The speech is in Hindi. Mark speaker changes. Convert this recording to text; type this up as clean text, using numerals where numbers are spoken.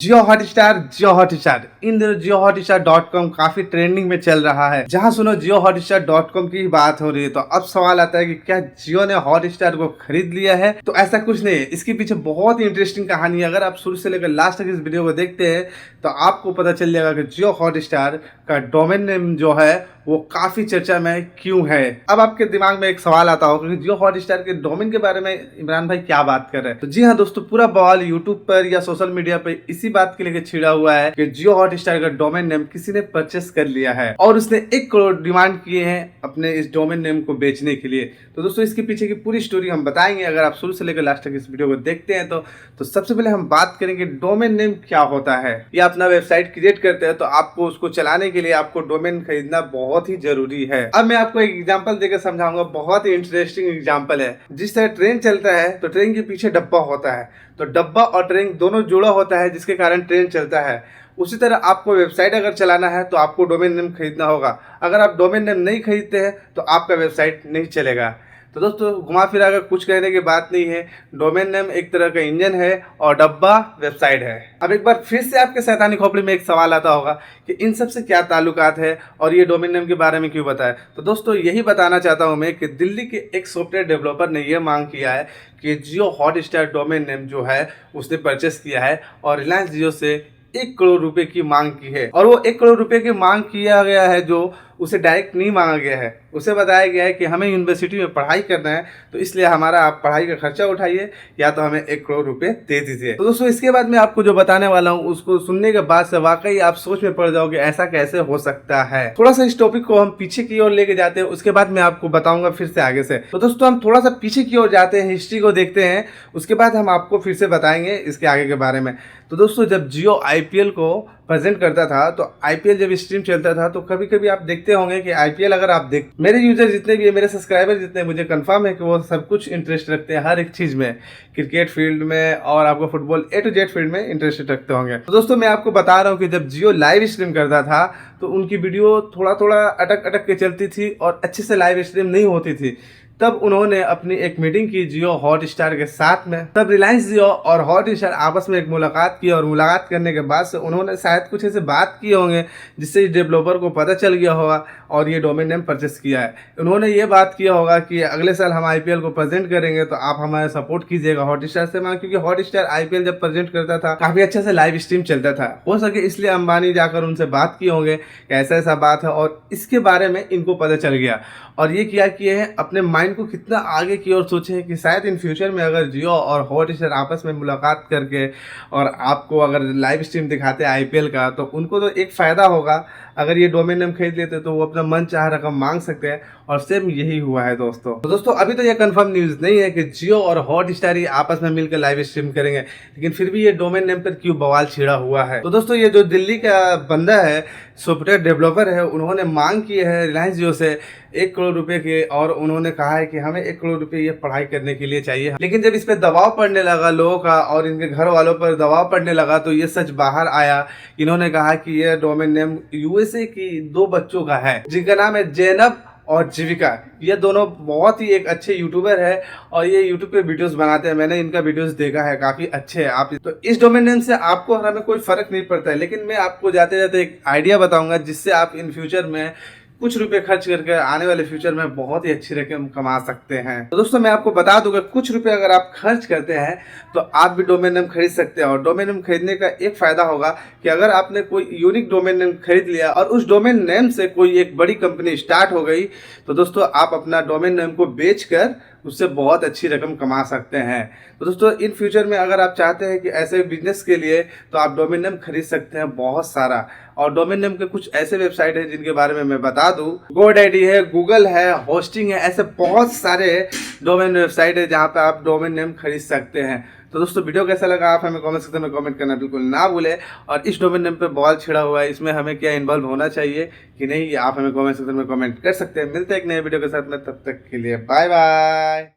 Speaker 1: जियो हॉटस्टार इन दिनों JioHotstar.com काफी ट्रेंडिंग में चल रहा है। जहां सुनो JioHotstar.com की ही बात हो रही है, तो अब सवाल आता है कि क्या जियो ने हॉटस्टार को खरीद लिया है? तो ऐसा कुछ नहीं है। इसके पीछे बहुत ही इंटरेस्टिंग कहानी है। अगर आप शुरू से लेकर लास्ट तक इस वीडियो को देखते हैं तो आपको पता चल जाएगा कि जियो हॉटस्टार का डोमेन नेम जो है वो काफी चर्चा में क्यों है। अब आपके दिमाग में एक सवाल आता होगा कि जियो हॉटस्टार के डोमेन के बारे में इमरान भाई क्या बात कर रहे हैं। तो जी हाँ दोस्तों, पूरा बवाल यूट्यूब पर या सोशल मीडिया पर इसी बात के लिए छिड़ा हुआ है कि जियो हॉटस्टार का डोमेन नेम किसी ने परचेस कर लिया है और उसने 1 करोड़ डिमांड किए हैं अपने इस डोमेन नेम को बेचने के लिए। तो दोस्तों, इसके पीछे की पूरी स्टोरी हम बताएंगे। अगर आप शुरू से लेकर लास्ट तक इस वीडियो को देखते हैं तो सबसे पहले हम बात करेंगे डोमेन नेम क्या होता है। या अपना वेबसाइट क्रिएट करते हैं तो आपको उसको चलाने के लिए आपको डोमेन खरीदना बहुत ही जरूरी है। अब मैं आपको एक एग्जांपल देकर समझाऊंगा। बहुत ही इंटरेस्टिंग एग्जांपल है। जिस तरह ट्रेन चलता है तो ट्रेन के पीछे डब्बा होता है, तो डब्बा और ट्रेन दोनों जुड़ा होता है जिसके कारण ट्रेन चलता है। उसी तरह आपको वेबसाइट अगर चलाना है तो आपको डोमेन नेम खरीदना होगा। अगर आप डोमेन नेम नहीं खरीदते हैं तो आपका वेबसाइट नहीं चलेगा। तो दोस्तों, घुमा फिरा कर कुछ कहने की बात नहीं है। डोमेन नेम एक तरह का इंजन है और डब्बा वेबसाइट है। अब एक बार फिर से आपके शैतानी खोपड़ी में एक सवाल आता होगा कि इन सब से क्या ताल्लुकात है और ये डोमेन नेम के बारे में क्यों बताया। तो दोस्तों, यही बताना चाहता हूँ मैं कि दिल्ली के एक सॉफ्टवेयर डेवलपर ने यह मांग किया है कि जियो हॉटस्टार डोमेन नेम जो है उसने परचेस किया है और रिलायंस जियो से 1 करोड़ रुपए की मांग की है। और वो 1 करोड़ रुपए की मांग किया गया है जो उसे डायरेक्ट नहीं मांगा गया है। उसे बताया गया है कि हमें यूनिवर्सिटी में पढ़ाई करना है, तो इसलिए हमारा आप पढ़ाई का खर्चा उठाइए या तो हमें 1 करोड़ रुपए दे दीजिए। तो दोस्तों, इसके बाद मैं आपको जो बताने वाला हूँ उसको सुनने के बाद से वाकई आप सोच में पड़ जाओगे ऐसा कैसे हो सकता है। थोड़ा सा इस टॉपिक को हम पीछे की ओर लेके जाते हैं, उसके बाद मैं आपको बताऊंगा फिर से आगे से। तो दोस्तों, हम थोड़ा सा पीछे की ओर जाते हैं, हिस्ट्री को देखते हैं, उसके बाद हम आपको फिर से बताएंगे इसके आगे के बारे में। तो दोस्तों, जब जियो IPL को प्रेजेंट करता था तो IPL जब स्ट्रीम चलता था तो कभी कभी आप देखते होंगे कि IPL अगर आप देख, मेरे यूजर जितने भी है, मेरे सब्सक्राइबर जितने, मुझे कंफर्म है कि वो सब कुछ इंटरेस्ट रखते हैं हर एक चीज में, क्रिकेट फील्ड में और आपको football A to Z field में इंटरेस्ट रखते होंगे। तो दोस्तों, मैं आपको बता रहा हूँ कि जब जियो लाइव स्ट्रीम करता था तो उनकी वीडियो थोड़ा थोड़ा अटक अटक के चलती थी और अच्छे से लाइव स्ट्रीम नहीं होती थी। तब उन्होंने अपनी एक मीटिंग की जियो हॉटस्टार के साथ में। तब रिलायंस जियो और हॉटस्टार आपस में एक मुलाकात की और मुलाकात करने के बाद से उन्होंने शायद कुछ ऐसे बात किए होंगे जिससे डेवलपर को पता चल गया होगा और ये डोमेन नेम परचेस किया है। उन्होंने ये बात किया होगा कि अगले साल हम IPL को प्रेजेंट करेंगे तो आप हमारा सपोर्ट कीजिएगा हॉटस्टार से, क्योंकि हॉटस्टार IPL जब प्रेजेंट करता था काफी अच्छे से लाइव स्ट्रीम चलता था। हो सके इसलिए अंबानी जाकर उनसे बात किए होंगे कि ऐसा ऐसा बात है और इसके बारे में इनको पता चल गया और ये क्या किए हैं, अपने माइंड को कितना आगे की ओर सोचे हैं कि शायद इन फ्यूचर में अगर जियो और हॉटस्टार आपस में मुलाकात करके और आपको अगर लाइव स्ट्रीम दिखाते हैं IPL का तो उनको तो एक फ़ायदा होगा। अगर ये डोमेन नेम खरीद लेते तो वो अपना मन चाह रकम मांग सकते हैं और सेम यही हुआ है दोस्तों। तो दोस्तों, अभी तो ये कंफर्म न्यूज़ नहीं है कि जियो और हॉटस्टार ही आपस में मिलकर लाइव स्ट्रीम करेंगे, लेकिन फिर भी ये डोमेन नेम पर क्यों बवाल छिड़ा हुआ है। तो दोस्तों, ये जो दिल्ली का बंदा है, सॉफ्टवेयर डेवलपर है, उन्होंने मांग की है रिलायंस जियो से 1 करोड़ रुपए के और उन्होंने कहा है कि हमें 1 करोड़ रुपए ये पढ़ाई करने के लिए चाहिए। लेकिन जब इस पे दबाव पड़ने लगा लोगों का और इनके घर वालों पर दबाव पड़ने लगा तो ये सच बाहर आया। इन्होंने कहा कि ये डोमेन नेम USA की 2 बच्चों का है जिनका नाम है जैनब और जीविका। ये दोनों बहुत ही एक अच्छे यूट्यूबर है और ये यूट्यूब पे वीडियोस बनाते हैं। मैंने इनका वीडियोस देखा है, काफी अच्छे हैं। आप तो इस डोमेन नेम से आपको और हमें कोई फर्क नहीं पड़ता है, लेकिन मैं आपको जाते जाते एक आइडिया बताऊंगा जिससे आप इन फ्यूचर में कुछ रुपए खर्च करके आने वाले फ्यूचर में बहुत ही अच्छी रकम कमा सकते हैं। तो दोस्तों, मैं आपको बता दूंगा कुछ रुपए अगर आप खर्च करते हैं तो आप भी डोमेन नेम खरीद सकते हैं। और डोमेन नेम खरीदने का एक फायदा होगा कि अगर आपने कोई यूनिक डोमेन नेम खरीद लिया और उस डोमेन नेम से कोई एक बड़ी कंपनी स्टार्ट हो गई तो दोस्तों आप अपना डोमेन नेम को बेचकर उससे बहुत अच्छी रकम कमा सकते हैं। तो दोस्तों, इन फ्यूचर में अगर आप चाहते हैं कि ऐसे बिजनेस के लिए तो आप डोमेन नेम खरीद सकते हैं बहुत सारा। और डोमेन नेम के कुछ ऐसे वेबसाइट है जिनके बारे में मैं बता दूं, GoDaddy है, गूगल है, होस्टिंग है, ऐसे बहुत सारे डोमेन वेबसाइट है जहां पे आप डोमेन नेम खरीद सकते हैं। तो दोस्तों, वीडियो कैसा लगा आप हमें कमेंट सेक्शन में कमेंट करना बिल्कुल ना भूलें। और इस डोमेन नेम पे बॉल छिड़ा हुआ है, इसमें हमें क्या इन्वॉल्व होना चाहिए कि नहीं, आप हमें कमेंट सेक्शन में कमेंट कर सकते हैं। मिलते हैं एक नए वीडियो के साथ में, तब तक के लिए बाय बाय।